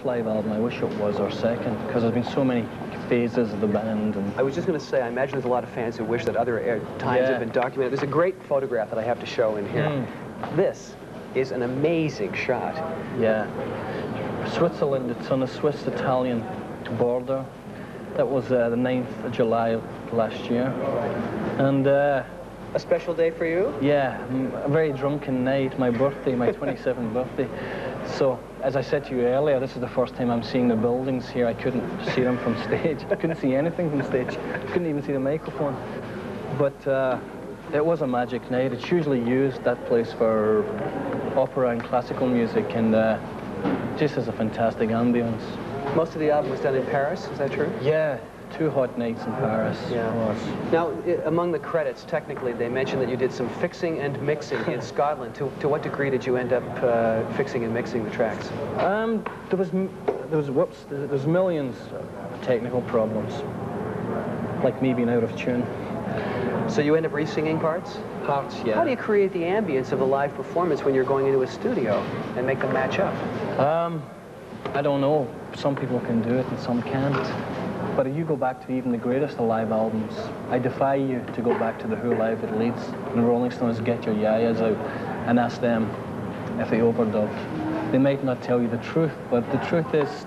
live album. I wish it was our second, because there's been so many phases of the band. And I was just going to say, I imagine there's a lot of fans who wish that other times have been documented. There's a great photograph that I have to show in here. This is an amazing shot. Yeah. Switzerland, it's on the Swiss-Italian border. That was the 9th of July of last year. And a special day for you? Yeah, a very drunken night, my birthday, my 27th birthday. So, as I said to you earlier, this is the first time I'm seeing the buildings here. I couldn't see them from stage. I couldn't see anything from stage. I couldn't even see the microphone. But it was a magic night. It's usually used, that place, for opera and classical music, and just has a fantastic ambience. Most of the album was done in Paris, is that true? Yeah, 2 hot nights in Paris. Yeah. Now, among the credits, technically, they mentioned that you did some fixing and mixing in Scotland. To what degree did you end up fixing and mixing the tracks? There was millions of technical problems, like me being out of tune. So you end up re-singing parts? Parts, yeah. How do you create the ambience of the live performance when you're going into a studio and make them match up? I don't know. Some people can do it and some can't. But if you go back to even the greatest of live albums, I defy you to go back to the Who Live at Leeds and the Rolling Stones, get your yayas out and ask them if they overdubbed. They might not tell you the truth, but the truth is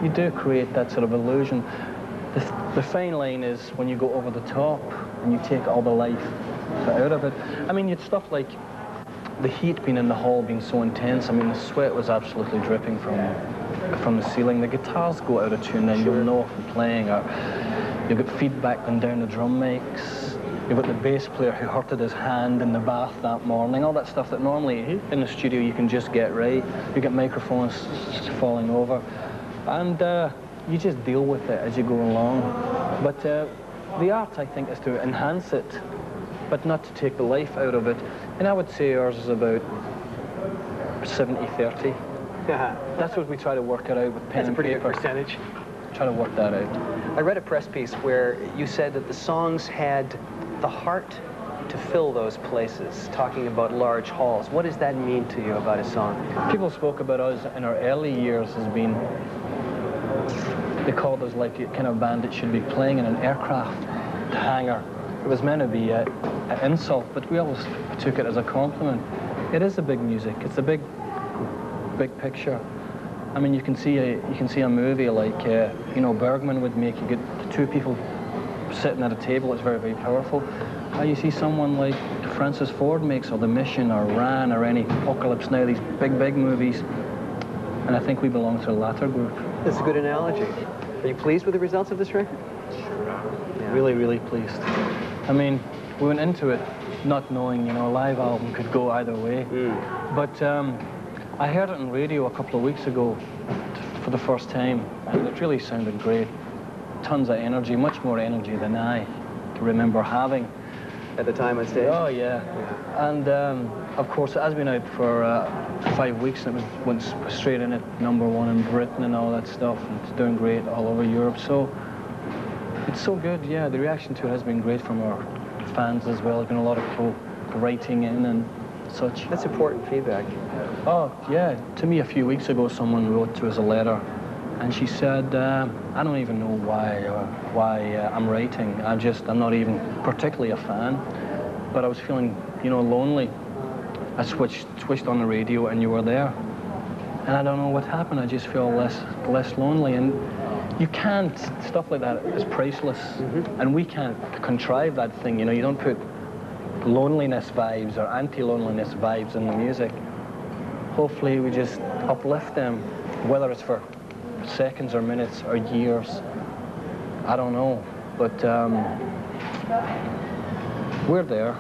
you do create that sort of illusion. The fine line is when you go over the top and you take all the life out of it. I mean, you'd stuff like the heat being in the hall being so intense. I mean, the sweat was absolutely dripping from the ceiling. The guitars go out of tune, and you'll know from playing. Or you'll get feedback going down the drum mics. You've got the bass player who hurted his hand in the bath that morning. All that stuff that normally in the studio you can just get right. You get microphones falling over. And you just deal with it as you go along. But the art, I think, is to enhance it, but not to take the life out of it. And I would say ours is about 70-30. That's what we try to work it out with pen and paper. That's a pretty good percentage. Try to work that out. I read a press piece where you said that the songs had the heart to fill those places, talking about large halls. What does that mean to you about a song? People spoke about us in our early years as being, they called us like a kind of band that should be playing in an aircraft hangar. It was meant to be an insult, but we always took it as a compliment. It is a big music. It's a big picture. I mean, you can see a movie like you know, Bergman would make. You get 2 people sitting at a table. It's very, very powerful. How you see someone like Francis Ford makes, or The Mission, or Ran, or any Apocalypse Now, these big movies. And I think we belong to the latter group. That's a good analogy. Are you pleased with the results of this record? Yeah. Really, really pleased. I mean, we went into it not knowing, you know, a live album could go either way. But I heard it on radio a couple of weeks ago for the first time, and it really sounded great. Tons of energy, much more energy than I remember having. At the time on stage? Oh, yeah. And, of course, it has been out for 5 weeks, and it went straight in at #1 in Britain and all that stuff, and it's doing great all over Europe. So it's so good, yeah. The reaction to it has been great from our fans as well. There's been a lot of people writing in and such. That's important feedback. Oh, yeah. To me, a few weeks ago, someone wrote to us a letter, and she said, I don't even know why I'm writing. I'm not even particularly a fan, but I was feeling, you know, lonely. I switched on the radio, and you were there. And I don't know what happened. I just feel less lonely. And you can't, stuff like that is priceless. And we can't contrive that thing, you know. You don't put loneliness vibes or anti-loneliness vibes in the music. Hopefully we just uplift them, whether it's for seconds or minutes or years. I don't know, but we're there.